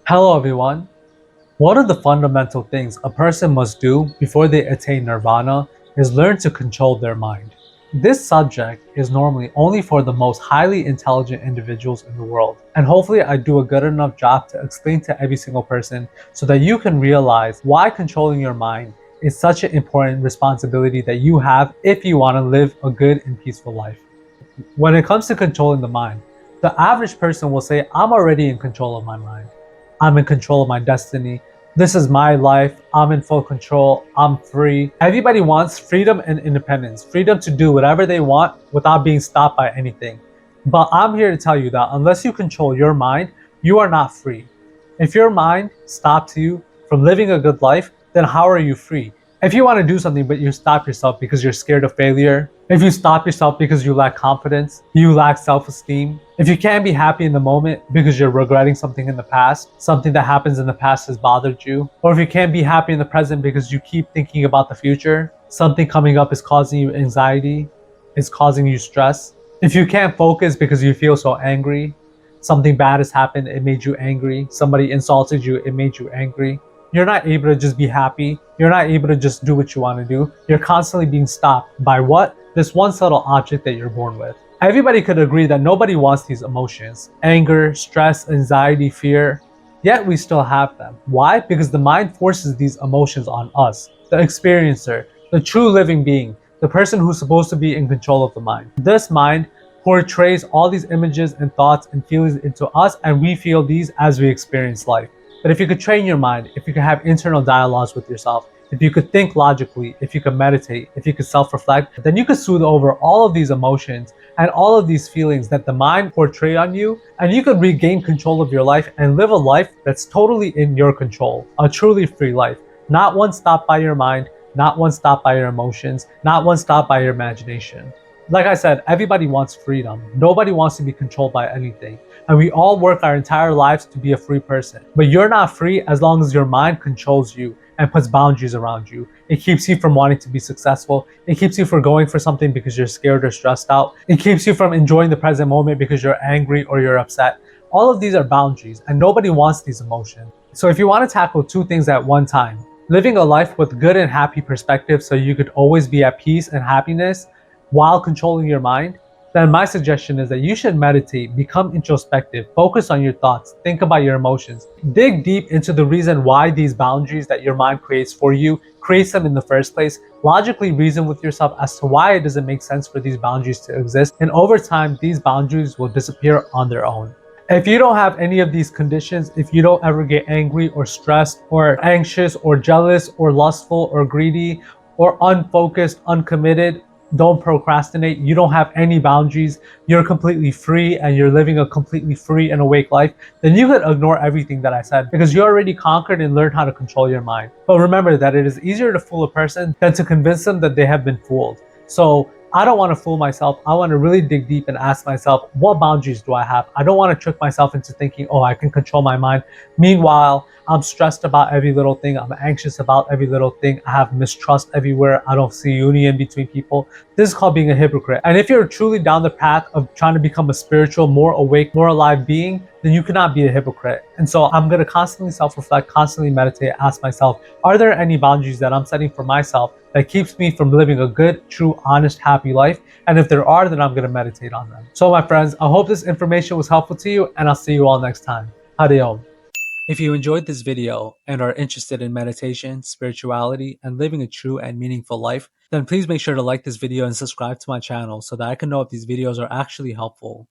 Hello everyone. One of the fundamental things a person must do before they attain nirvana is learn to control their mind. This subject is normally only for the most highly intelligent individuals in the world, and hopefully I do a good enough job to explain to every single person so that you can realize why controlling your mind is such an important responsibility that you have if you want to live a good and peaceful life. When it comes to controlling the mind, the average person will say, I'm already in control of my mind. I'm in control of my destiny. This is my life. I'm in full control. I'm free. Everybody wants freedom and independence, freedom to do whatever they want without being stopped by anything. But I'm here to tell you that unless you control your mind, you are not free. If your mind stops you from living a good life, then how are you free? If you want to do something but you stop yourself because you're scared of failure, if you stop yourself because you lack confidence, you lack self-esteem, if you can't be happy in the moment because you're regretting something in the past, something that happens in the past has bothered you, or if you can't be happy in the present because you keep thinking about the future, something coming up is causing you anxiety, is causing you stress, if you can't focus because you feel so angry, something bad has happened, it made you angry, somebody insulted you, it made you angry, you're not able to just be happy. You're not able to just do what you want to do. You're constantly being stopped by what? This one subtle object that you're born with. Everybody could agree that nobody wants these emotions: anger, stress, anxiety, fear. Yet we still have them. Why? Because the mind forces these emotions on us, the experiencer, the true living being, the person who's supposed to be in control of the mind. This mind portrays all these images and thoughts and feelings into us, and we feel these as we experience life. But if you could train your mind, if you could have internal dialogues with yourself, if you could think logically, if you could meditate, if you could self-reflect, then you could soothe over all of these emotions and all of these feelings that the mind portray on you, and you could regain control of your life and live a life that's totally in your control, a truly free life. Not one stopped by your mind, not one stopped by your emotions, not one stopped by your imagination. Like I said, everybody wants freedom. Nobody wants to be controlled by anything. And we all work our entire lives to be a free person. But you're not free as long as your mind controls you and puts boundaries around you. It keeps you from wanting to be successful. It keeps you from going for something because you're scared or stressed out. It keeps you from enjoying the present moment because you're angry or you're upset. All of these are boundaries, and nobody wants these emotions. So if you want to tackle two things at one time, living a life with good and happy perspective so you could always be at peace and happiness while controlling your mind, then my suggestion is that you should meditate, become introspective, focus on your thoughts, think about your emotions, dig deep into the reason why these boundaries that your mind creates for you creates them in the first place, logically reason with yourself as to why it doesn't make sense for these boundaries to exist, and over time these boundaries will disappear on their own. If you don't have any of these conditions, if you don't ever get angry or stressed or anxious or jealous or lustful or greedy or unfocused, uncommitted, don't procrastinate, you don't have any boundaries, you're completely free and you're living a completely free and awake life, then you could ignore everything that I said because you already conquered and learned how to control your mind. But remember that it is easier to fool a person than to convince them that they have been fooled. So I don't want to fool myself. I want to really dig deep and ask myself, what boundaries do I have? I don't want to trick myself into thinking, oh, I can control my mind. Meanwhile, I'm stressed about every little thing. I'm anxious about every little thing. I have mistrust everywhere. I don't see union between people. This is called being a hypocrite. And if you're truly down the path of trying to become a spiritual, more awake, more alive being, then you cannot be a hypocrite. And so I'm going to constantly self-reflect, constantly meditate, ask myself, are there any boundaries that I'm setting for myself that keeps me from living a good, true, honest, happy life? And if there are, then I'm going to meditate on them. So my friends, I hope this information was helpful to you, and I'll see you all next time. Hare Om. If you enjoyed this video and are interested in meditation, spirituality, and living a true and meaningful life, then please make sure to like this video and subscribe to my channel so that I can know if these videos are actually helpful.